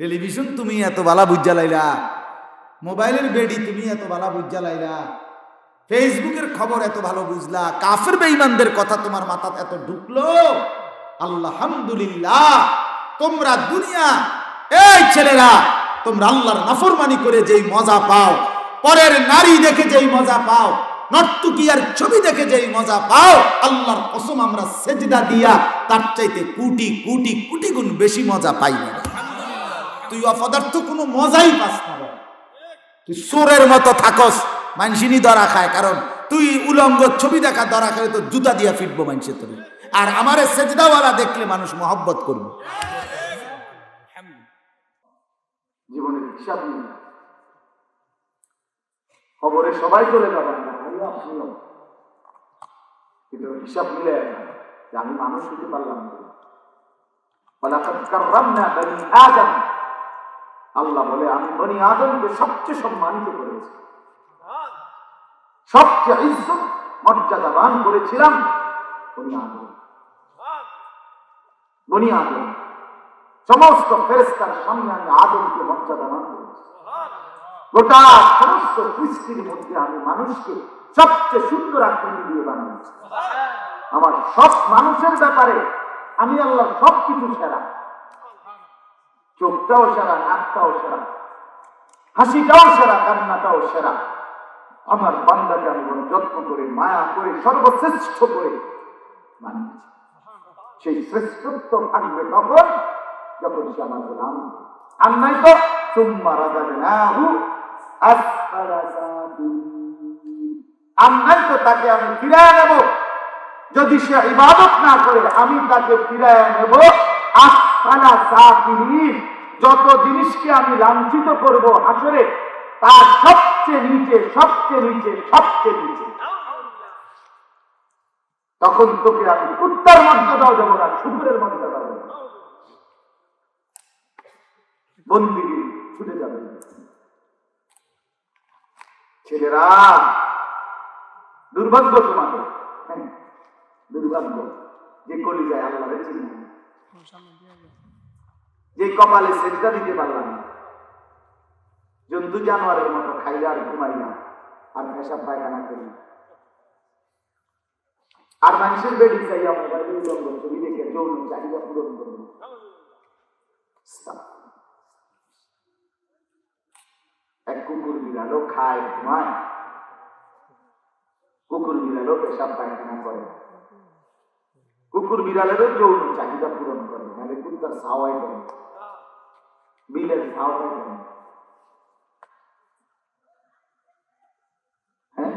Television তুমি এত বালা বুঝা লাইলা, মোবাইলের বেডি তুমি এত বালা বুঝা লাইলা, ফেসবুকের খবর এত ভালো বুঝলা, কাফের বেঈমানদের কথা তোমার মাথায় এত ঢুকলো। আলহামদুলিল্লাহ, তোমরা দুনিয়া, এই ছেলেরা, তোমরা আল্লাহর নাফরমানি করে যেই মজা পাও, পরের নারী দেখে যেই মজা পাও, নর্তকীর ছবি দেখে যেই মজা পাও, আল্লাহর কসম আমরা সেজদা দিয়া তার চাইতে কোটি কোটি কোটি গুণ বেশি মজা পাই না। তুই অপদার্থ কোনো মজাই পাস না, তুই চোরের মতো থাকস, মানসিনি ধরা খায়, কারণ তুই উলঙ্গ ছবি দেখা ধরা খায় তো জুতা দিয়া ফিটবো মানুষের তোর। আর আমারে সেজদাওয়ালা দেখলে মানুষ মহব্বত করবে। জীবনের হিসাব নেই, খবরে সবাই চলে যাবেন না, কিন্তু হিসাব মিলে যে আমি মানুষ হতে পারলাম না। আল্লাহ বলে আমি বনি আদমকে সবচেয়ে সম্মানিত করেছি, সবচেয়ে ইজ্জত মর্যাদাবান করেছিলাম বনি আদম। সমস্ত ফেরেশতার সামনে আমি আদমকে মর্যাদাবান করেছি। গোটা সমস্ত সৃষ্টির মধ্যে আমি মানুষকে সবচেয়ে সুন্দর আকৃতি দিয়ে বানিয়েছি। আমার সব মানুষের ব্যাপারে আমি আল্লাহ সবকিছু সেরা, চোখটাও সেরা, নাকটাও সেরা, হাসিটাও সেরা, কান্নাটাও সেরা। আমার বান্দাকে আমি বড় যত্ন করে মায়া করে সর্বশ্রেষ্ঠ করে বানিয়েছি। সেই শ্রেষ্ঠত্ব থাকবে তখন যখন সে আমার গোলাম, আর নাই তো সুম্মা রাদাদনাহু আসফালা সাফিলিন, আর নাই তো তাকে আমি ফিরায় নেব, যদি সে ইবাদত না করে আমি তাকে ফিরায় নেব আসফালা সাফিলিন, যত জিনিসকে আমি লাঞ্ছিত করব হাসরে তার সবচেয়ে নিচে, সবচেয়ে নিচে, সবচেয়ে নিচে। তখন তোকে আমি কুত্তার মর্যাদাও দেবো না, শুকুরের মর্যাদাও দেবো না, বন্দিগি ছুটে যাবে। ছেলেরা, দুর্ভাগ্য তোমাদের, দুর্ভাগ্য যে কলিজায় আল্লাহরে চিনি, যে কপালে সেজদা দিতে পারলাম না, জন্তু জানোয়ারের মতো খাইলা আর ঘুমাইলা আর পেশাব পায়খানা করি, আর মানুষের বেডি চাইয়া মোবাইলে উলঙ্গ ছবি দেখে যৌন চাহিদা পূরণ করব। এক কুকুর বিড়ালও খায়, ঘুমায়, কুকুর বিড়ালও পেশাব পায়খানা করে, কুকুর বিড়ালেরও যৌন চাহিদা পূরণ করে, নাহলে কুত্তার ছাওয়াই করে, বিলের ছাওয়াই করে। হ্যাঁ,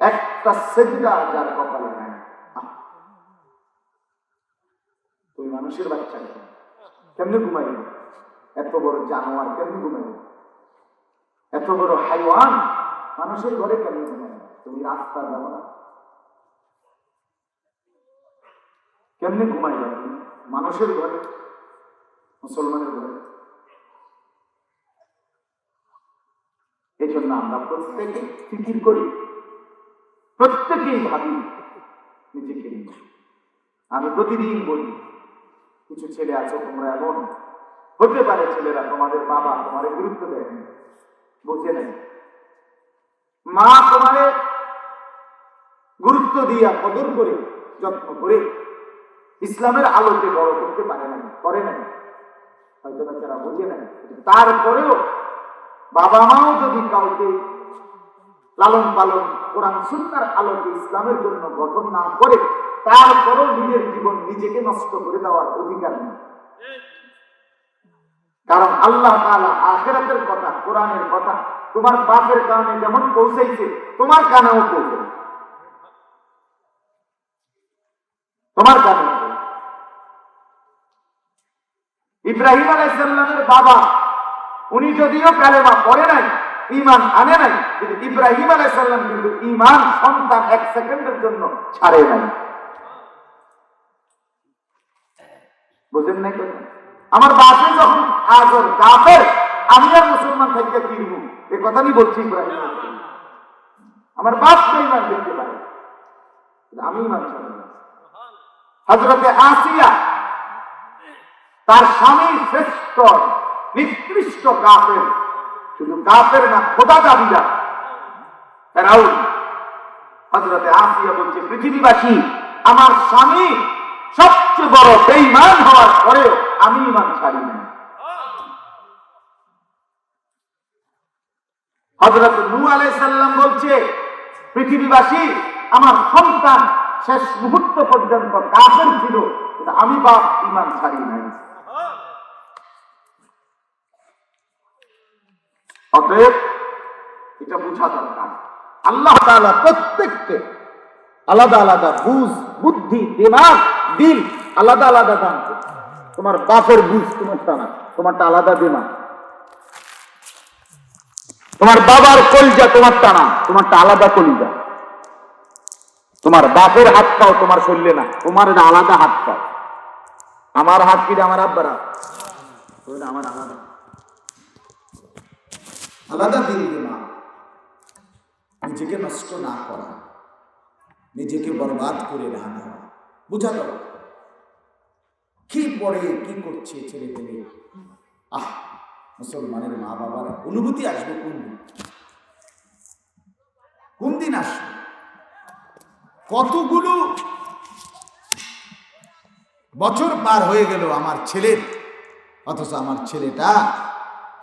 একটা সেজদা যার কপালে নাই, ওই মানুষের বাচ্চা কেমনে ঘুমাইল? এত বড় জানোয়ার কেমনে ঘুমাইল? এত বড় হাইওয়ান মানুষের ঘরে কেমনে ঘুমাইল? তুমি রাস্তা যাবো না, কেমনে ঘুমাইল মানুষের ঘরে, মুসলমানের ঘরে? এই জন্য আমরা প্রত্যেকে ফিকির করি, প্রত্যেকেই ভাবি নিজেকে নিয়ে। আমি প্রতিদিন বলি, কিছু ছেলে আছে তোমরা এমন হতে পারে, ছেলেরা তোমাদের বাবা তোমারে গুরুত্ব দেয়, বুঝে নেই, মা তোমারে গুরুত্ব দিয়া কদর করে যত্ন করে ইসলামের আলোকে বড় করতে পারে না, করে নাই, হয়তো বাচ্চারা বুঝে নেয়। তারপরেও বাবা মাও যদি কাউকে লালন পালন কোরআন সুন্নাহর আলোকে ইসলামের জন্য গঠন না করে, তারপরেও নিজের জীবন নিজেকে নষ্ট করে দেওয়ার অধিকার নেই। কারণ আল্লাহ তাআলা আখিরাতের কথা, কোরআনের কথা তোমার বাপের কানে যেমন পৌঁছাইছে তোমার কানেও পৌঁছে, তোমার কানে। ইব্রাহিম আলাইহিস সালামের বাবা, উনি যদিও কালেমা পড়ে নাই, ঈমান আনে নাই, কিন্তু ইব্রাহিম আলাইহিস সালাম কিন্তু ঈমান সন্তান এক সেকেন্ডের জন্য ছাড়ে নাই। বুঝেন নাই কথা? আমার বাপে যখন আজর কাফের, আমি আর মুসলমান থেকে কিনবো, এ কথা আমি বলছি। ইব্রাহিম আমার বাপ বেঈমান দেখতে পারে, আমি ঈমান ছাড়ি না। হযরতে আসিয়া তার স্বামী শ্রেষ্ঠ নিকৃষ্ট কাফের, শুধু কাফের না, খোদা দাবিদার ফেরাউন। হযরতে আসিয়া বলছে, পৃথিবীবাসী, আমার স্বামী সবচেয়ে বড় বেঈমান হওয়ার পরেও আমি ঈমান ছাড়ি না। হযরত নূহ আলাইহিস সালাম বলছে, পৃথিবীবাসী, আমার সন্তান শেষ মুহূর্ত পর্যন্ত কাফের ছিল, কিন্তু আমি বাপ ঈমান ছাড়ি নাই। অতএব এটা বোঝা দরকার, আল্লাহ তাআলা প্রত্যেককে আলাদা আলাদা বুঝ, বুদ্ধি, দিমাগ, দিল আলাদা আলাদা দান করে। তোমার বাপের বুঝ তোমারটা না, তোমারটা আলাদা দিমাগ। তোমার বাবার কলিজা তোমারটা না, তোমারটা আলাদা কলিজা। তোমার বাপের হাত পাও তোমার শরীরে না, তোমার আলাদা হাত পাও। আমার হাত কি আমার আব্বার হাত, আমার আলাদা আলাদা দিল দিমাগ। নিজেকে নষ্ট না করা, নিজেকে বরবাদ করে না দেওয়া, বুঝা দাও কি পড়ে কি করছে ছেলে পেলে। মুসলমানের মা বাবার অনুভূতি আসবে কোন দিন আসবে? কতগুলো বছর পার হয়ে গেল আমার ছেলের, অথচ আমার ছেলেটা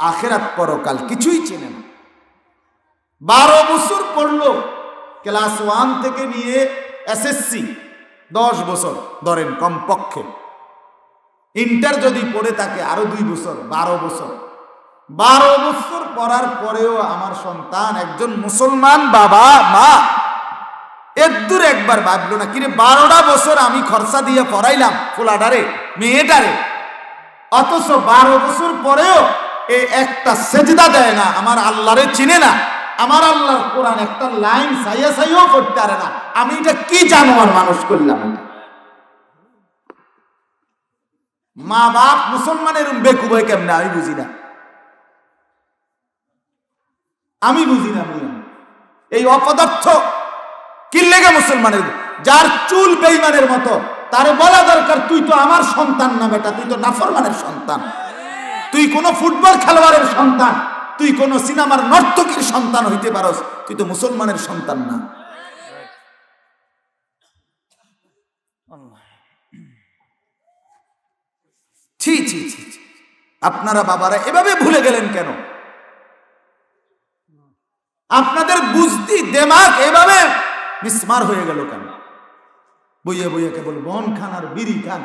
আখিরাত পরকাল কিছুই চেনে না। 12 বছর পড়লো, ক্লাস 1 থেকে নিয়ে এসএসসি 10 বছর ধরেন কমপক্ষে। ইন্টার যদি পড়ে থাকে আরো 2 বছর, 12 বছর। 12 বছর পড়ার পরেও আমার সন্তান একজন মুসলমান বাবা মা এদূর একবার ভাবলো না, কিরে 12টা বছর আমি খরচা দিয়ে পড়াইলাম ফুলাডারে মেয়েটারে, অথচ 12 বছর পরেও এই একটা সেজদা দেয় না, আমার আল্লাহরে চিনে না, আমার আল্লাহর কোরআন একটা লাইন সাইয়া সাইয়াও পড়তে পারে না। আমি এটা কি জানোয়ার মানুষ করলাম? মা বাপ মুসলমানের বেকুবে কেমনে আমি বুঝি না, আমি বুঝি না। এই অপদার্থ কি লেগে মুসলমানের, যার চুল বেঈমানের মতো, তারে বলা দরকার তুই তো আমার সন্তান না বেটা, তুই তো নাফরমানের সন্তান, তুই কোন ফুটবল খেলোয়াড়ের সন্তান, তুই কোন সিনেমার নর্তকীর সন্তান হইতে পারস, তুই তো মুসলমানের সন্তান না। ছি ছি ছি, আপনারা বাবারা এভাবে ভুলে গেলেন কেন? আপনাদের বুঝতি দেমাগ এভাবে মিসমার হয়ে গেল কেন? বইয়ে বইয়ে কেবল বন খান আর বিড়ি খান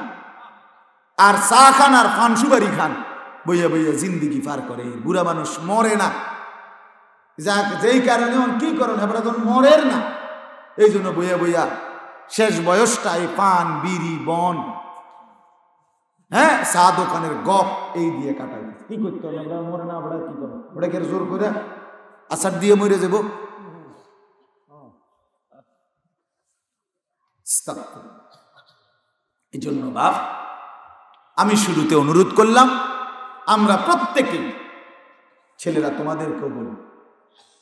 আর চা খান আর ফানসুবারি খান, বইয়া বইয়া জিন্দিগি পার করে। বুড়া মানুষ মরে না, যাক যেই কারণে কি করেন আপনারা যখন মরের না, এই জন্য বইয়া বইয়া শেষ বয়সটাই পান বিড়ি বন, হ্যাঁ চা দোকানের গপ এই দিয়ে কাটাই। কি করতে হবে আমরা মরে না, আমরা কি করবো? ওটাকে জোর করে আচার দিয়ে মরে যাব? এই জন্য বাপ আমি শুরুতে অনুরোধ করলাম, আমরা প্রত্যেকেই, ছেলেরা তোমাদেরকেও বলি,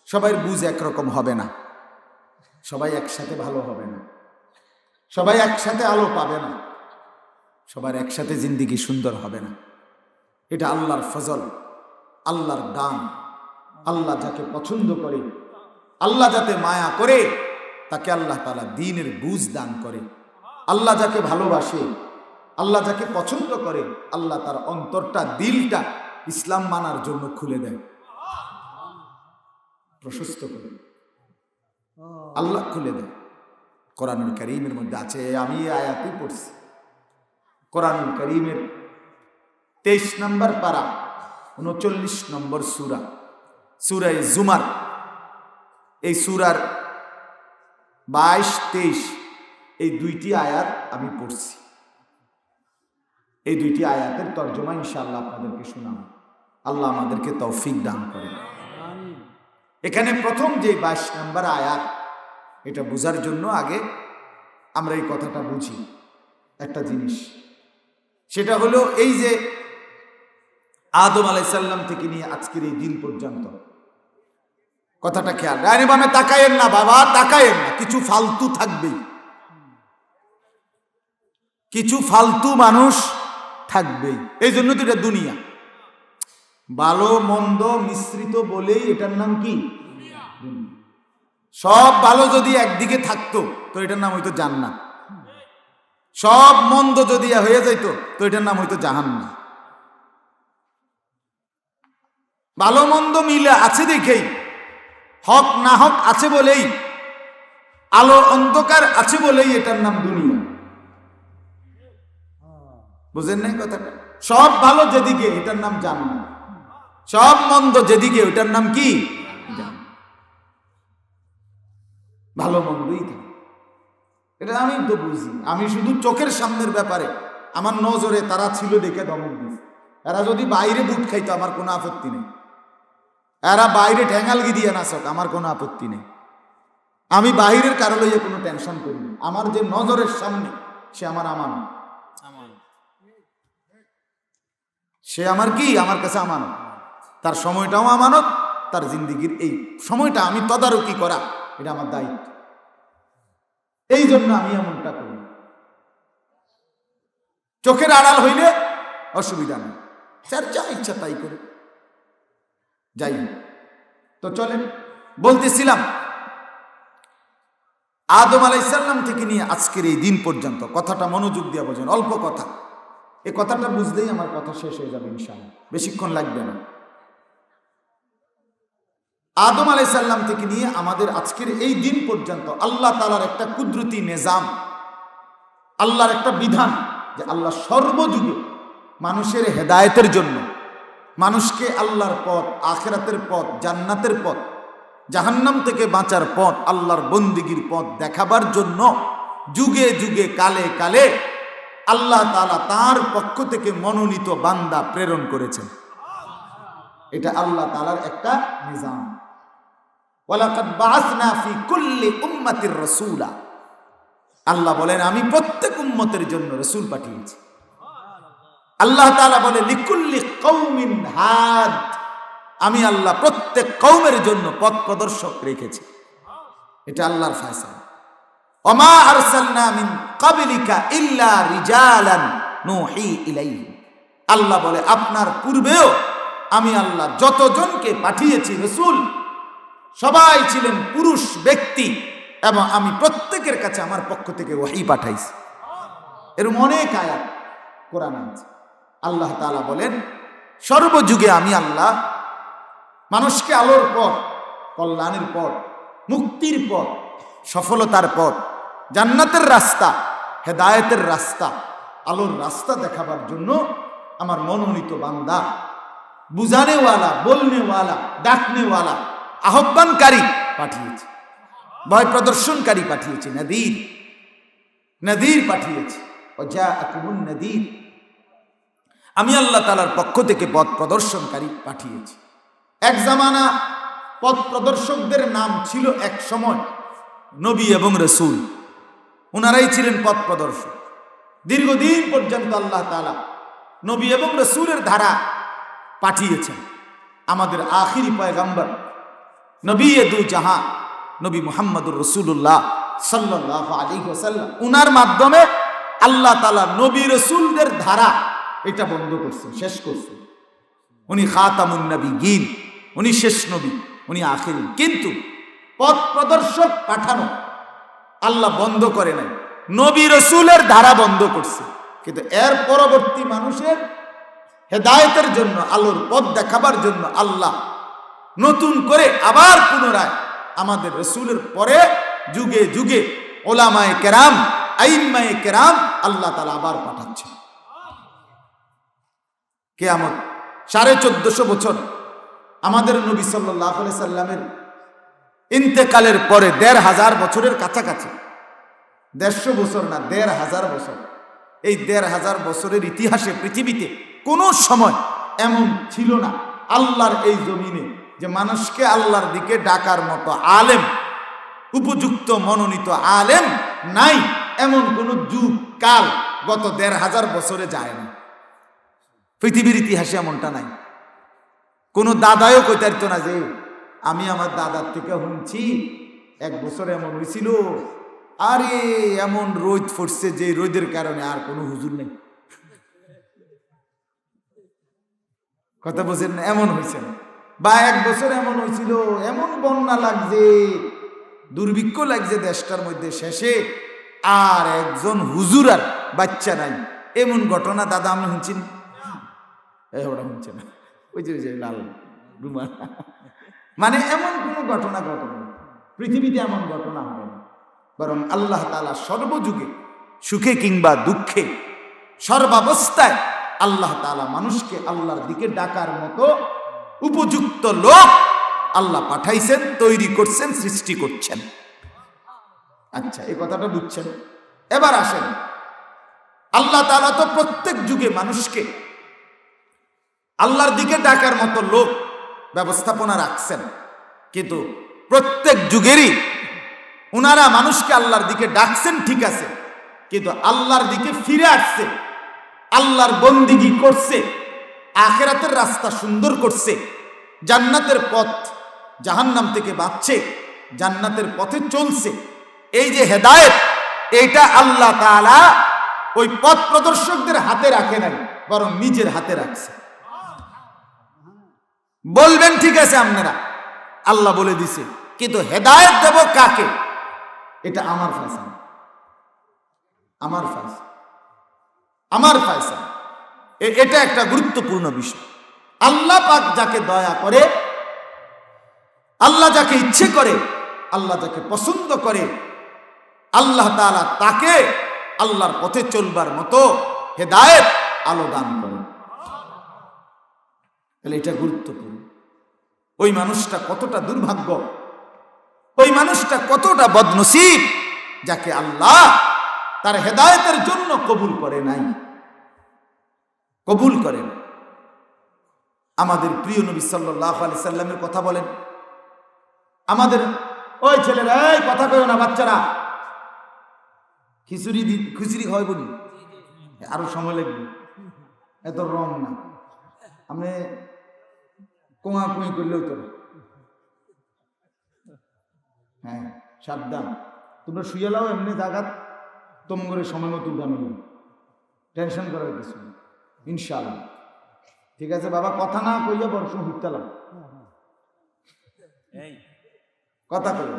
সবাই বুঝ একরকম হবে না, সবাই একসাথে ভালো হবে না, সবাই একসাথে আলো পাবে না, সবার একসাথে জিন্দিগি সুন্দর হবে না। এটা আল্লাহর ফজল, আল্লাহর দান। আল্লাহ যাকে পছন্দ করে, আল্লাহ যাতে মায়া করে, তাকে আল্লাহ তাআলা দ্বীনের বুঝ দান করে। আল্লাহ যাকে ভালোবাসে, আল্লাহ যাকে পছন্দ করে, আল্লাহ তার অন্তরটা, দিলটা ইসলাম মানার জন্য খুলে দেয়, প্রশস্ত করে আল্লাহ খুলে দেয়। কোরআনুল কারীমের মধ্যে আছে, আমি এই আয়াতই পড়ছি, কোরআনুল কারীমের 23 নম্বর পারা 39 নম্বর সূরা, সূরা জুমার। এই সূরার 22-23 এই 2টি আয়াত আমি পড়ছি। এই 2টি আয়াতের তর্জমা ইনশাআল্লাহ আপনাদেরকে শোনাবো। আল্লাহ আমাদেরকে তৌফিক দান করেন। এখানে প্রথম যে 22 নম্বর আয়াত, এটা বোঝার জন্য আগে আমরা এই কথাটা বুঝি একটা জিনিস, সেটা হলো এই যে আদম আলাইহিস সালাম থেকে নিয়ে আজকের এই দিন পর্যন্ত, কথাটা খেয়াল, ডাইনে বামে তাকায়েন না বাবা, তাকায়েন না, কিছু ফালতু থাকবেই, কিছু ফালতু মানুষ থাকবেই। এই জন্য তো এটা দুনিয়া। ভালো মন্দ মিশ্রিত বলেই এটার নাম কি? দুনিয়া। সব ভালো যদি একদিকে থাকতো তো এটার নাম হইতো জান্নাত। সব মন্দ যদি হয়ে যাইতো তো এটার নাম হইতো জাহান্নাম। ভালো মন্দ মিলে আছে দেখেই, হক না হক আছে বলেই, আলো অন্ধকার আছে বলেই এটার নাম দুনিয়া। বুঝেন নাই কথাটা? সব ভালো যেদিকে এটার নাম জান্নাত, সব মন্দ যেদিকে ওটার নাম কি? ভালো মন্দই থাকে। এটা আমি তো বুঝি। আমি শুধু চোখের সামনের ব্যাপারে আমার নজরে তারা ছিল দেখে দমক দিই। এরা যদি বাইরে বুট খাইতো আমার কোনো আপত্তি নেই, এরা বাইরে ঠ্যাঙ্গালগি দিয়ে নাচক আমার কোনো আপত্তি নেই। আমি বাহিরের কারো লইয়ে কোনো টেনশন করি না। আমার যে নজরের সামনে সে আমার আমানত, সে আমার কি? আমার কাছে আমানত। তার সময়টাও আমানত, তার জিন্দিগির এই সময়টা আমি তদারকি করা এটা আমার দায়িত্ব। এই জন্য আমি এমনটা করি। চোখের আড়াল হইলে অসুবিধা নেই, যার যা ইচ্ছা তাই করে যাই। তো চলেন, বলতেছিলাম আদম আলাইহিস সালাম থেকে নিয়ে আজকের এই দিন পর্যন্ত কথাটা মনোযোগ দিয়ে বোঝেন, অল্প কথা। এই কথাটা বুঝলেই আমার কথা শেষ হয়ে যাবে ইনশাআল্লাহ, বেশিক্ষণ লাগবে না। আদম আলাইহিস সালাম থেকে নিয়ে আমাদের আজকের এই দিন পর্যন্ত আল্লাহ তাআলার একটা কুদরতি নিজাম, আল্লাহর একটা বিধান যে আল্লাহ সর্বযুগে মানুষের হেদায়েতের জন্য, মানুষকে আল্লাহর পথ, আখিরাতের পথ, জান্নাতের পথ, জাহান্নাম থেকে বাঁচার পথ, আল্লাহর বন্দিগির পথ দেখাবার জন্য যুগে যুগে কালে কালে আল্লাহ তাআলা তার পক্ষ থেকে মনোনীত বান্দা প্রেরণ করেছেন। এটা আল্লাহ তাআলার একটা নিজাম। ওয়ালাকাদ বাআসনা ফি কুল্লি উম্মাতির রাসূলা, আল্লাহ বলেন আমি প্রত্যেক উম্মতের জন্য রাসূল পাঠিয়েছি। আল্লাহ তাআলা বলে লিকুল্লি কওমিন হাদ, আমি আল্লাহ প্রত্যেক কওমের জন্য পথ প্রদর্শক রেখেছি। এটা আল্লাহর ফয়সালা। ওমা আরসালনা মিন ক্বাবলিকা ইল্লা রিজালান নূহি ইলাইহি, আল্লাহ বলে আপনার পূর্বেও আমি আল্লাহ যতজনকে পাঠিয়েছি রাসূল সবাই ছিলেন পুরুষ ব্যক্তি, এবং আমি প্রত্যেকের কাছে আমার পক্ষ থেকে ওহী পাঠাইছি। এরকম অনেক আয়াত কোরআনে আছে। আল্লাহ তাআলা বলেন সর্বযুগে আমি আল্লাহ মানুষকে আলোর পথ, কল্যাণের পথ, মুক্তির পথ, সফলতার পথ, জান্নাতের রাস্তা, হেদায়েতের রাস্তা, আলোর রাস্তা দেখাবার জন্য আমার মনোনীত বান্দা, বুঝানেওয়ালা, বলনেওয়ালা, ডাকনেওয়ালা, আহ্বানকারী পাঠিয়েছি, ভয় প্রদর্শনকারী পাঠিয়েছি, নদীর নদীর পাঠিয়েছি। ওয়াজাআকুমুন নদীর, আমি আল্লাহ তাআলার পক্ষ থেকে পথ প্রদর্শনকারী পাঠিয়েছি। এক জামানা পথ প্রদর্শকদের নাম ছিল এক সময় নবী এবং রাসূল, ওনারাই ছিলেন পথ প্রদর্শক। দীর্ঘদিন পর্যন্ত আল্লাহ তাআলা নবী এবং রাসূলের ধারা পাঠিয়েছেন। আমাদের আখিরি পয়গম্বর নবী দু জাহান নবী মুহাম্মদুর রাসূলুল্লাহ সাল্লাল্লাহু আলাইহি ওয়াসাল্লাম, উনার মাধ্যমে আল্লাহ তাআলা নবী রাসূলদের ধারা এটা বন্ধ করছেন, শেষ করছেন। উনি খাতামুন নবিয়্যিন, উনি শেষ নবী, উনি আখিরি। কিন্তু পথ প্রদর্শক পাঠানো আল্লাহ বন্ধ করে নাই, নবী রাসূলের ধারা বন্ধ করছে। কিন্তু এর পরবর্তী মানুষের হেদায়েতের জন্য, আলোর পথ দেখাবার জন্য আল্লাহ নতুন করে আবার পুনরায় আমাদের রাসূলের পরে যুগে যুগে ওলামায়ে কেরাম, আইম্মায়ে কেরাম আল্লাহ তাআলা আবার পাঠাচ্ছেন। কিয়ামত 1450 বছর আমাদের নবী সাল্লাল্লাহু আলাইহি সাল্লামের ইন্তেকালের পরে 1500 বছরের কাছাকাছি, 150 বছর না, 1500 বছর। এই 1500 বছরের ইতিহাসে পৃথিবীতে কোনো সময় এমন ছিল না আল্লাহর এই জমিনে যে মানুষকে আল্লাহর দিকে ডাকার মতো আলেম, উপযুক্ত মনোনীত আলেম নাই। এমন কোন যুগ কাল গত 1500 বছরে যায় না, পৃথিবীর ইতিহাসে এমনটা নাই। কোন দাদাও কইতে পারতো না যে আমি আমার দাদার থেকে শুনছি 1 বছর এমন হয়েছিল, আরে এমন রোদ পড়ছে যে রোদের কারণে আর কোনো হুজুর নেই। কথা বলছেন না? এমন হয়েছে না, বা 1 বছর এমন হয়েছিল, এমন বন্যা লাগছে, দুর্ভিক্ষ লাগছে দেশটার মধ্যে, শেষে আর একজন হুজুর আর বাচ্চা নাই, এমন ঘটনা দাদা আমি শুনছি না? ওটা শুনছে না, ওই যে লাল রুমাল। মানে এমন কোনো ঘটনা ঘটনা পৃথিবীতে এমন ঘটনা হবে না, বরং আল্লাহ তাআলা সর্বযুগে সুখে কিংবা দুঃখে সর্বাবস্থায় আল্লাহ তাআলা মানুষকে আল্লাহর দিকে ডাকার মতো উপযুক্ত লোক আল্লাহ পাঠাইছেন, তৈরি করছেন, সৃষ্টি করছেন। আচ্ছা, এই কথাটা বুঝছেন? এবার আসেন, আল্লাহ তাআলা তো প্রত্যেক যুগে মানুষকে আল্লাহর দিকে ডাকার মতো লোক ব্যবস্থাপনা রাখছেন, কিন্তু প্রত্যেক যুগেরই উনারা মানুষকে আল্লাহর দিকে ডাকছেন, ঠিক আছে, কিন্তু আল্লাহর দিকে ফিরে আসছে, আল্লাহর বন্দিগি করছে, আখিরাতের রাস্তা সুন্দর করছে, জান্নাতের পথ জাহান্নাম থেকে বাঁচছে, জান্নাতের পথে চলছে। এই যে হেদায়েত, এটা আল্লাহ তাআলা ওই পথ প্রদর্শকদের হাতে রাখে নাই, বরং নিজের হাতে রাখছে। বলবেন ঠিক আছে আপনারা, আল্লাহ বলে দিছে, কিন্তু হেদায়েত দেব কাকে? এটা আমার ফয়সালা, আমার ফয়সালা, আমার ফয়সালা। এটা একটা গুরুত্বপূর্ণ বিষয়। আল্লাহ পাক যাকে দয়া করে, আল্লাহ যাকে ইচ্ছে করে, আল্লাহ যাকে পছন্দ করে, আল্লাহ তাআলা তাকে আল্লাহর পথে চলবার মতো হেদায়েত আলো দান করে। তাহলে এটা গুরুত্বপূর্ণ। ওই মানুষটা কতটা দুর্ভাগ্য, ওই মানুষটা কতটা বদনসিব, যাকে আল্লাহ তার হেদায়েতের জন্য কবুল করে নাই, কবুল করেন। আমাদের প্রিয় নবী সাল্লাল্লাহু আলাইহি সাল্লামের কথা বলেন, আমাদের ওই ছেলেরা, এই কথা কইও না বাচ্চারা, খিচুড়ি হয় বলি, আরো সময় লাগবে, এত রং না, আমি কোয়া কুই করলেও তো, হ্যাঁ সাবধান, তোমরা শুয়ে লাও, এমনি জাগাত তোমরে সময় মতো উঠানো, টেনশন করার কিছু নেই, ইনশাআল্লাহ। ঠিক আছে বাবা, কথা না কইয়া বর্ষ হুটতালাম, কথা কই,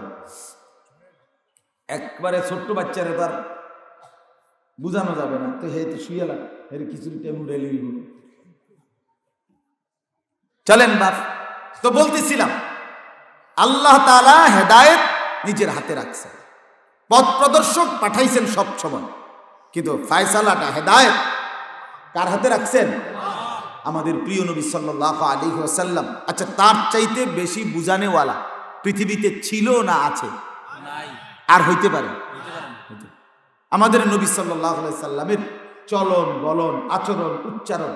একবারে ছোট্ট বাচ্চারা তার বুঝানো যাবে না, তো হে তো শুয়ে লাগ, এর খিচুড়ি টেমু রেলি। চলেন বাপ, তো বলতেছিলাম আল্লাহ তাআলা হেদায়েত নিজের হাতে রাখছেন, পথ প্রদর্শক পাঠাইছেন সব সময়, কিন্তু ফয়সালাটা হেদায়েত কার হাতে রাখছেন? আমাদের প্রিয় নবী সাল্লাল্লাহু আলাইহি ওয়াসাল্লাম। আচ্ছা, তার চাইতে বেশি বুঝানেওয়ালা পৃথিবীতে ছিল না আছে? আর হইতে পারে? আমাদের নবী সাল্লাল্লাহু আলাইহি সাল্লামের চলন বলন, আচরণ, উচ্চারণ,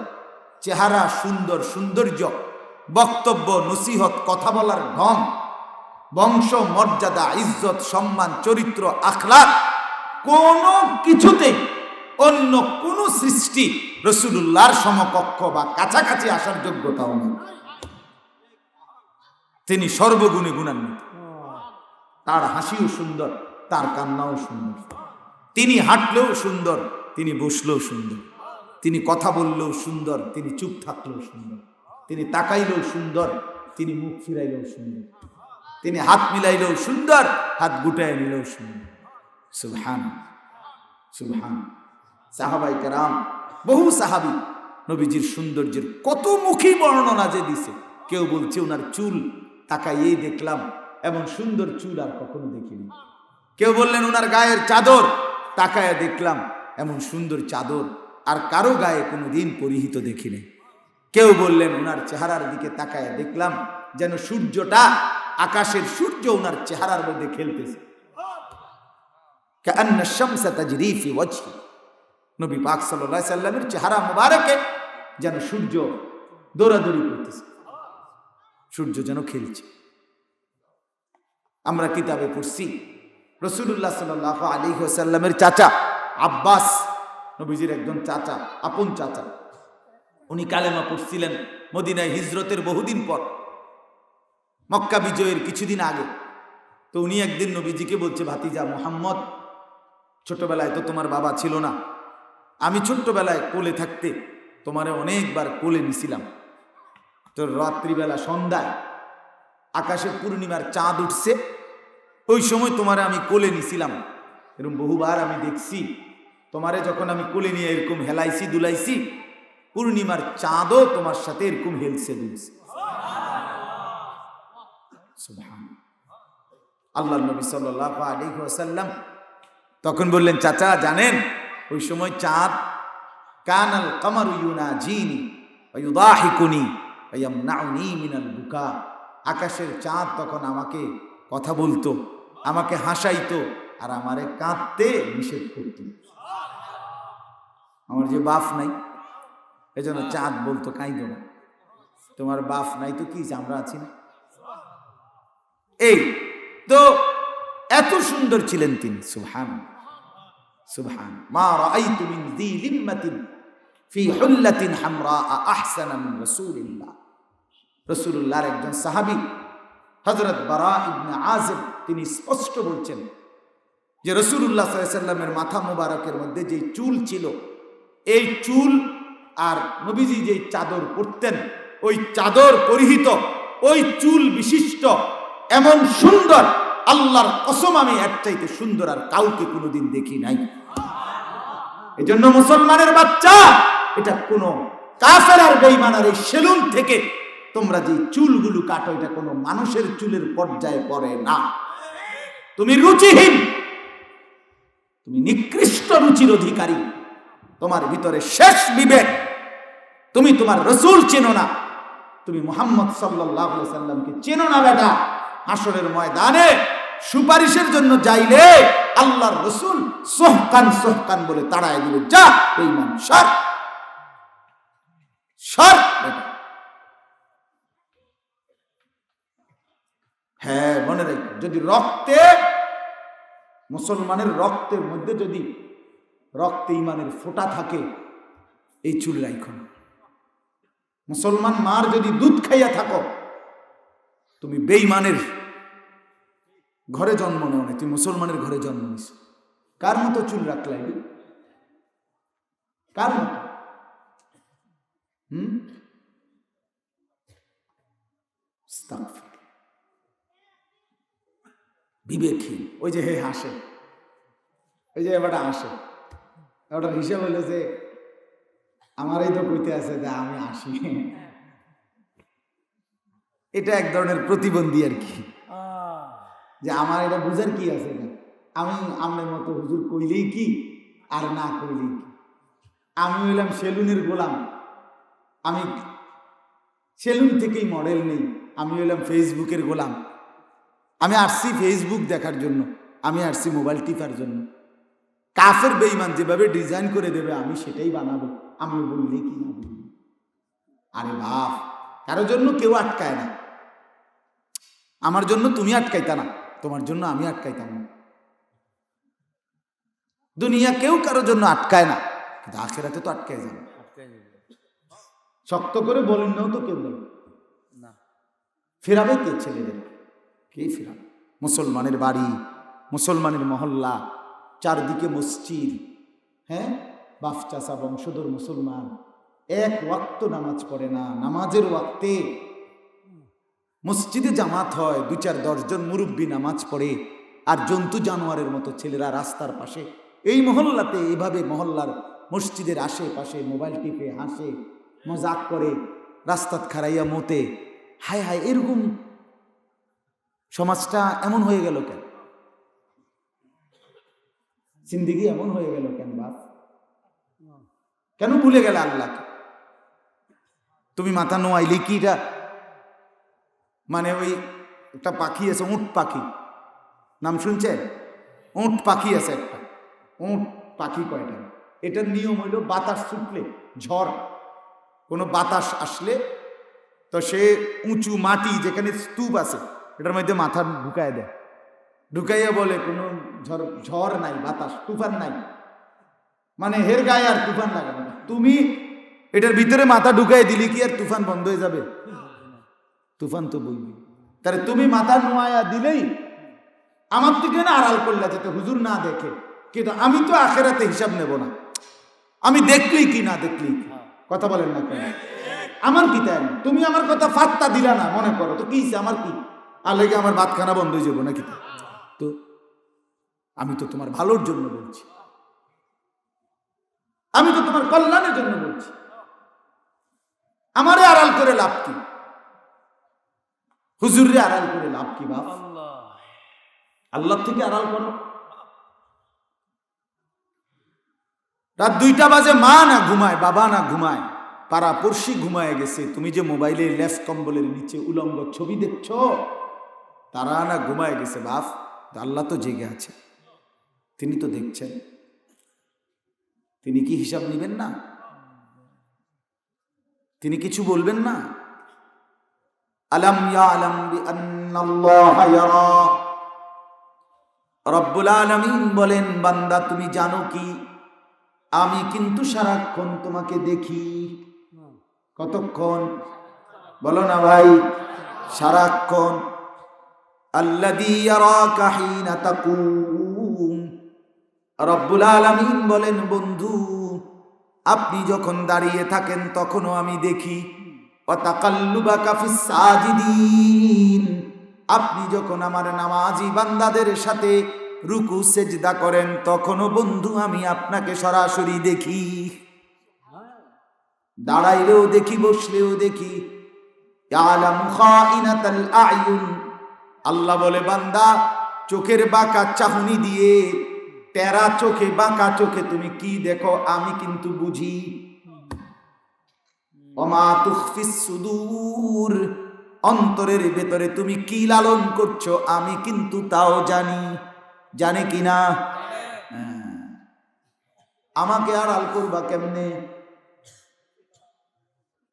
চেহারা, সুন্দর সৌন্দর্য, বক্তব্য, নসিহত, কথা বলার ঢং, বংশ, মর্যাদা, ইজ্জত, সম্মান, চরিত্র, আখলাক, কোনো কিছুতে অন্য কোন সৃষ্টি রাসূলুল্লাহর সমকক্ষ বা কাছাকাছি আসার যোগ্যতাও নেই। তিনি সর্বগুণে গুণান্বিত। তার হাসিও সুন্দর, তার কান্নাও সুন্দর, তিনি হাঁটলেও সুন্দর, তিনি বসলেও সুন্দর, তিনি কথা বললেও সুন্দর, তিনি চুপ থাকলেও সুন্দর, তিনি তাকাইলেও সুন্দর, তিনি মুখ ফিরাইলেও সুন্দর, তিনি হাত মিলাইলেও সুন্দর, হাত গুটায় নিলেও সুন্দর। সুবহান সুবহান। সাহাবায়ে কেরাম, বহু সাহাবী নবীজির সৌন্দর্যের কত মুখী বর্ণনা যে দিছে। কেউ বলছে ওনার চুল তাকাইয়েই দেখলাম, এমন সুন্দর চুল আর কখনো দেখিনি। কেউ বললেন ওনার গায়ের চাদর তাকায়া দেখলাম, এমন সুন্দর চাদর আর কারো গায়ে কোনোদিন পরিহিত দেখিনি। কেউ বললেন ওনার চেহারার দিকে তাকায়া দেখলাম, যেন সূর্যটা, আকাশের সূর্য ওনার চেহারার মধ্যে খেলতেছে। কাআন্না শামসা তাজরি ফি ওয়াজহি, নবী পাক সাল্লাল্লাহু আলাইহি সাল্লামের চেহারা মুবারকে যেন সূর্য দৌড়াদৌড়ি করতেছে, সূর্য যেন খেলছে। আমরা কিতাবে পড়ছি রাসূলুল্লাহ সাল্লাল্লাহু আলাইহি ওয়াসাল্লামের চাচা আব্বাস, নবীজির একজন চাচা, আপন চাচা, উনি কালেমা পড়ছিলেন মদিনায় হিজরতের বহুদিন পর, মক্কা বিজয়ের কিছুদিন আগে। তো উনি একদিন নবীজিকে বলছে, ভাতিজা মুহাম্মদ, ছোটবেলায় তো তোমার বাবা ছিল না, আমি ছোট্টবেলায় কোলে থাকতে তোমারে অনেকবার কোলে নিছিলাম, তো রাত্রিবেলা সন্ধ্যায় আকাশে পূর্ণিমার চাঁদ উঠছে, ওই সময় তোমারে আমি কোলে নিছিলাম। এরকম বহুবার আমি দেখছি তোমারে, যখন আমি কোলে নিয়ে এরকম হেলাইছি দুলাইছি, পূর্ণিমার চাঁদও তোমার সাথে এরকম হেলছে দুলছে। আল্লাহ নবী সাল্লাল্লাহু আলাইহি ওয়াসাল্লাম তখন বললেন, চাচা জানেন ওই সময় চাঁদ, কানাল কামারু ইউনাজিনি ওয়া ইউদাহিকুনি ওয়া ইয়ামনাউনি মিনাল বুকা, আকাশের চাঁদ তখন আমাকে কথা বলতো, আমাকে হাসাইতো, আর আমারে কাঁদতে নিষেধ করত। আমার যে বাপ নাই, এজন্য চাঁদ বলতো কাঁদো না, তোমার বাপ নাই তো কি আমরা আছি না। এই তো এত সুন্দর ছিলেন তিনি। সুবহান সুবহান, মা রাআইতু মিন যী লিম্মাতিন ফি হুল্লাতিন হামরা আহসানা মিন রাসূলিল্লাহ। রাসূলুল্লাহর একজন সাহাবী হযরত বারা ইবনে আযিব তিনি স্পষ্ট বলছেন যে রাসূলুল্লাহ সাল্লাল্লাহু আলাইহি ওয়াসাল্লামের মাথা মোবারকের মধ্যে যে চুল ছিল, এই চুল আর নবীজি যে চাদর পরতেন, ওই চাদর পরিহিত, ওই চুল বিশিষ্ট এমন সুন্দর, আল্লাহর কসম আমি এর চাইতে সুন্দর আর কাউকে কোনোদিন দেখি নাই। এজন্য মুসলমানের বাচ্চা, এটা কোনো কাফের আর বেঈমানের এই সেলুন থেকে তোমরা যে চুলগুলো কাটো, এটা কোনো মানুষের চুলের পর্যায়ে পড়ে না। তুমি রুচিহীন, তুমি নিকৃষ্ট রুচির অধিকারী, তোমার ভিতরে শেষ বিবেক, তুমি তোমার রাসূল চেনো না, তুমি মুহাম্মদ সাল্লাল্লাহু আলাইহি ওয়াসাল্লামকে চেনো না। বেটা, হাসরের ময়দানে সুপারিশের জন্য যাইলে আল্লাহর রাসূল সোহকান সোহকান বলে তাড়ায় দিবে, যা বেঈমান, সর সর। হ্যাঁ, মনে রাখো, যদি রক্তে, মুসলমানের রক্তের মধ্যে যদি রক্তে ইমানের ফোঁটা থাকে, এই চুল রাখো না। মুসলমান মার যদি দুধ খাইয়া থাকো, তুমি বেঈমানের ঘরে জন্ম নেও না, তুমি মুসলমানের ঘরে জন্ম নিস। কার মতো চুল রাখলাই? কার মতো? বিবেকহীন। ওই যে হে হাসে, ওই যে এবারটা হাসে, ওটার হিসাব হলো যে আমার এই তো কইতে আছে যে আমি আসি। এটা এক ধরনের প্রতিবন্ধী আর কি, যে আমার এটা বুঝার কি আছে, আমি আমার মতো হুজুর কইলেই কি আর না কইলেই কি। আমি হইলাম সেলুনের গোলাম, আমি সেলুন থেকেই মডেল নেই, আমি হইলাম ফেসবুকের গোলাম। আমি আসছি ফেসবুক দেখার জন্য, আমি আসছি মোবাইল টিপার জন্য। কাফের বেঈমান যেভাবে ডিজাইন করে দেবে আমি সেটাই বানাবো, আমি বললে কি না বললি। আরে বাপ, কারোর জন্য কেউ আটকায় না। আমার জন্য তুমি আটকাইতা না, তোমার জন্য আমি আটকাইতাম না। দুনিয়া কেউ কারোর জন্য আটকায় না, কিন্তু আখিরাতে তো আটকায় যাবে। শক্ত করে বলেন নাও তো কেউ নেই না, ফেরাবে কে? ছেলেদের কে ফেরাবে? মুসলমানের বাড়ি, মুসলমানের মহল্লা, চারদিকে মসজিদ, হ্যাঁ, বাপ চাচা বংশধর মুসলমান, এক ওয়াক্ত নামাজ পড়ে না। নামাজের ওয়াক্তে মসজিদে জামাত হয়, 2-4-10 জন মুরব্বী নামাজ পড়ে, আর জন্তু জানোয়ারের মতো ছেলেরা রাস্তার পাশে, এই মহল্লাতে এভাবে মহল্লার মসজিদের আশেপাশে মোবাইল টিপে হাসে, মজাক করে, রাস্তাত খারাইয়া মতে। হায় হায়, এরকম সমাজটা এমন হয়ে গেল কেন? জিন্দেগি এমন হয়ে গেল কেন বাপ? কেন ভুলে গেল আল্লাহকে? তুমি মাথা নোয়াইলে কি এটা, মানে ওই একটা পাখি আছে, উট পাখি, নাম শুনছেন? উট পাখি আছে একটা, উট পাখি কয়টা? এটার নিয়ম হইল বাতাস ছুটলে, ঝড়, কোনো বাতাস আসলে তো সে উঁচু মাটি যেখানে স্তূপ আছে এটার মধ্যে মাথা ঢুকায় দেয়, ঢুকাইয়া বলে কোনো ঝড় নাই, বাতাস, তুফান নাই, মানে হের গায়ে আর তুফান লাগে না। তুমি এটার ভিতরে মাথা ঢুকাই দিলে কি আর তুফান বন্ধ হয়ে যাবে? তুফান তো বলবি। তাহলে তুমি মাথা নোয়া দিলেই আমার থেকে না আড়াল করলে যাতে হুজুর না দেখে, কিন্তু আমি তো আখেরাতে হিসাব নেব না, আমি দেখলেই কি না দেখলেই কি। কথা বলেন না কেন? আমার কি তাই না? তুমি আমার কথা ফাত্তা দিলা না, মনে করো তো কি আমার কি আর লেগে আমার ভাত খানা বন্ধ হয়ে যাবো নাকি? তো আমি তো তোমার ভালোর জন্য বলছি, আমি তো তোমার কল্যাণের জন্য বলছি। আমারে আড়াল করে লাভ কি? হুজুরে আড়াল করে লাভ কি বাপ? আল্লাহ থেকে আড়াল করো। রাত 2টা বাজে মা না ঘুমায়, বাবা না ঘুমায়, পাড়া পড়শি ঘুমায় গেছে, তুমি যে মোবাইলে লেফ কম্বলের নিচে উলঙ্গ ছবি দেখছ, তারা না ঘুমায় গেছে বাপ। আল্লাহ তো জেগে আছে, তিনি তো দেখছেন, তিনি কি হিসাব নেবেন না? তিনি কিছু বলবেন না? আলাম ইয়ালাম বিআন্নাল্লাহা ইয়ারা। রব্বুল আলামিন বলেন, বান্দা তুমি জানো কি, আমি কিন্তু সারাক্ষণ তোমাকে দেখি। কতক্ষণ বলো না ভাই? সারাক্ষণ। আল্লাযী ইয়ারাকা হিনা তাকুম। রব্বুল আলামিন বলেন, বন্ধু আপনি যখন দাঁড়িয়ে থাকেন তখনও আমি দেখি। ওয়া তাকাল্লুবাকা ফিস সাজিদিন। আপনি যখন আমার নামাজি বান্দাদের সাথে রুকু সেজদা করেন তখনও বন্ধু আমি আপনাকে সরাসরি দেখি। দাঁড়াইলেও দেখি, বসলেও দেখি। ইয়ালামু খাইনাতাল আয়ুন। আল্লাহ বলে, বান্দা চোখের বাঁকা চাহনি দিয়ে, টেরা চোখে, বাঁকা চোখে তুমি কি দেখো আমি কিন্তু বুঝি। ওমা তুখফিস সুদূর। অন্তরের ভেতরে তুমি কি লালন করছো আমি কিন্তু তাও জানি। জানে কিনা? আমাকে আড়াল করবা কেমনে?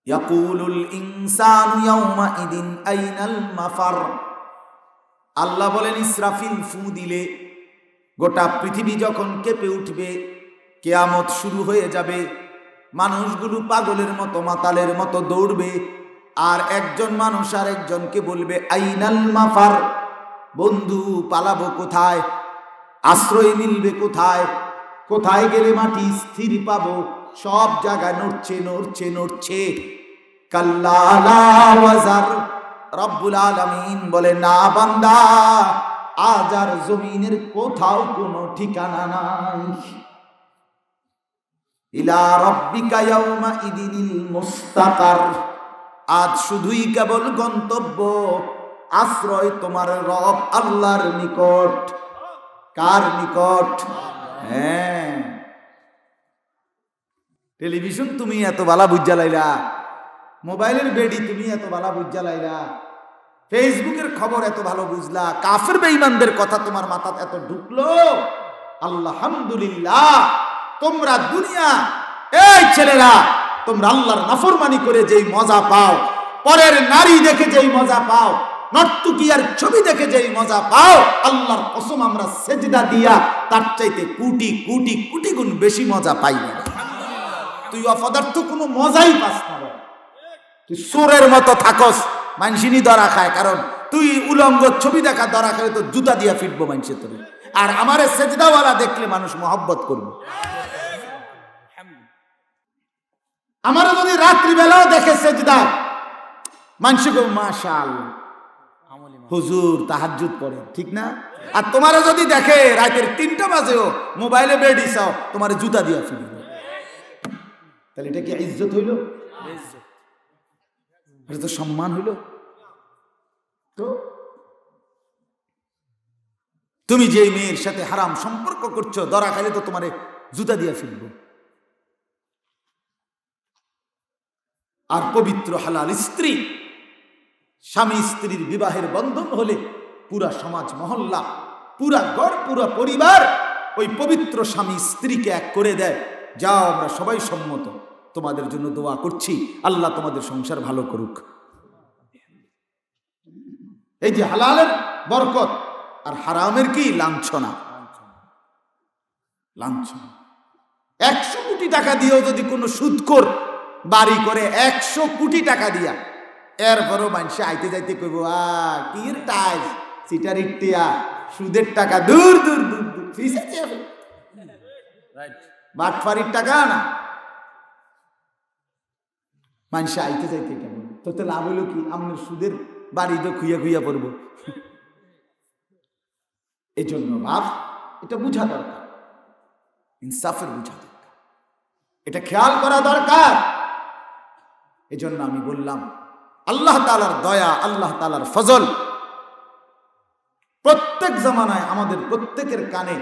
ইয়াকুলুল ইনসানু ইয়াউমাইদিন আইনাল মাফার। আল্লাহ বলেন, ইসরাফিল ফু দিলে গোটা পৃথিবী যখন কেঁপে উঠবে, কিয়ামত শুরু হয়ে যাবে, মানুষগুলো পাগলের মতো, মাতালের মতো দৌড়বে, আর একজন মানুষ আর একজনকে বলবে, আইনাল মাফার। বন্ধু পালাবো কোথায়? আশ্রয় মিলবে কোথায়? কোথায় গেলে মাটি স্থির পাবো? সব জায়গায় নড়ছে, নড়ছে, নড়ছে। কাল্লা লা ওয়াজার। রব্বুল আলামিন বলে, না বান্দা, আজ আর জমিনের কোথাও কোনো ঠিকানা নাই। ইলা রাব্বিকা ইয়াউমা ইদিনিল মুস্তাকার। আজ শুধুই কেবল গন্তব্য, আশ্রয় তোমার রব আল্লাহর নিকট। কার নিকট? হ্যাঁ। টেলিভিশন তুমি এত বালা বুঝা লাইলা, মোবাইলের বেডি তুমি এত বালা বুঝা লাইলা, ফেসবুকের খবর এত ভালো বুঝলা, কাফের বেঈমানদের কথা তোমার মাথায় এত ঢুকলো। আলহামদুলিল্লাহ, তোমরা দুনিয়া, এই ছেলেরা, তোমরা আল্লাহর নাফরমানি করে যেই মজা পাও, পরের নারী দেখে যেই মজা পাও, নর্তকীর ছবি দেখে যেই মজা পাও, আল্লাহর কসম আমরা সেজদা দিয়া তার চাইতে কোটি কোটি কোটি গুণ বেশি মজা পাই না। তুই অপদার্থ কোনো মজাই পাস না। তুই চোরের মতো থাকস, মানসিনি ধরা খায়, কারণ তুই উলঙ্গ ছবি দেখা ধরা খায় তো জুতা দিয়া ফিটবো মানুষের তোর। আর আমারে সেজদাওয়ালা দেখলে মানুষ মহব্বত করবে। আমারও যদি রাত্রিবেলাও দেখে সেজদা, মানুষ বলবে মাশাআল্লাহ, হুজুর তাহাজ্জুদ পড়ে, ঠিক না? আর তোমারও যদি দেখে রাতের 3টা বাজেও মোবাইলে বেডি চাও, তোমার জুতা দিয়া ফিরবে, তাহলে এটা কি ইজ্জত হইল? এটা তো সম্মান হইল। তো তুমি যে মেয়ের সাথে হারাম সম্পর্ক করছো, ধরা খাইলে তো তোমারে জুতা দিয়া ফিরবে। আর পবিত্র হালাল স্ত্রী, স্বামী স্ত্রীর বিবাহের বন্ধন হলে পুরা সমাজ, মহল্লা, পুরা ঘর, পুরা পরিবার ওই পবিত্র স্বামী স্ত্রীকে এক করে দেয়। যাও, আমরা সবাই সম্মত, তোমাদের জন্য দোয়া করছি, আল্লাহ তোমাদের সংসার ভালো করুক। এই যে হালালের বরকত আর হারামের কি লাঞ্ছনা। লাঞ্ছনা 100 কোটি টাকা দিয়েও যদি কোনো সুদখোর বাড়ি করে, 100 কোটি টাকা দিয়া, এরপরও মানুষ আইতে যাইতে কইব, কির টাইস সিটার ইটিয়া, সুদের টাকা, দূর দূর দূর দূর, বাটফারির টাকা না। মানুষে আইতে যাইতে কেমন তো লাভ হইলো কি? আপনার সুদের বাড়ি তো খুইয়া খুইয়া পড়বো। এই জন্য বাপ এটা বুঝা দরকার, ইনসাফের বুঝা দরকার, এটা খেয়াল করা দরকার। এজন্য আমি বললাম আল্লাহ তাআলার দয়া, আল্লাহ তাআলার ফজল প্রত্যেক জামানায় আমাদের প্রত্যেকের কানে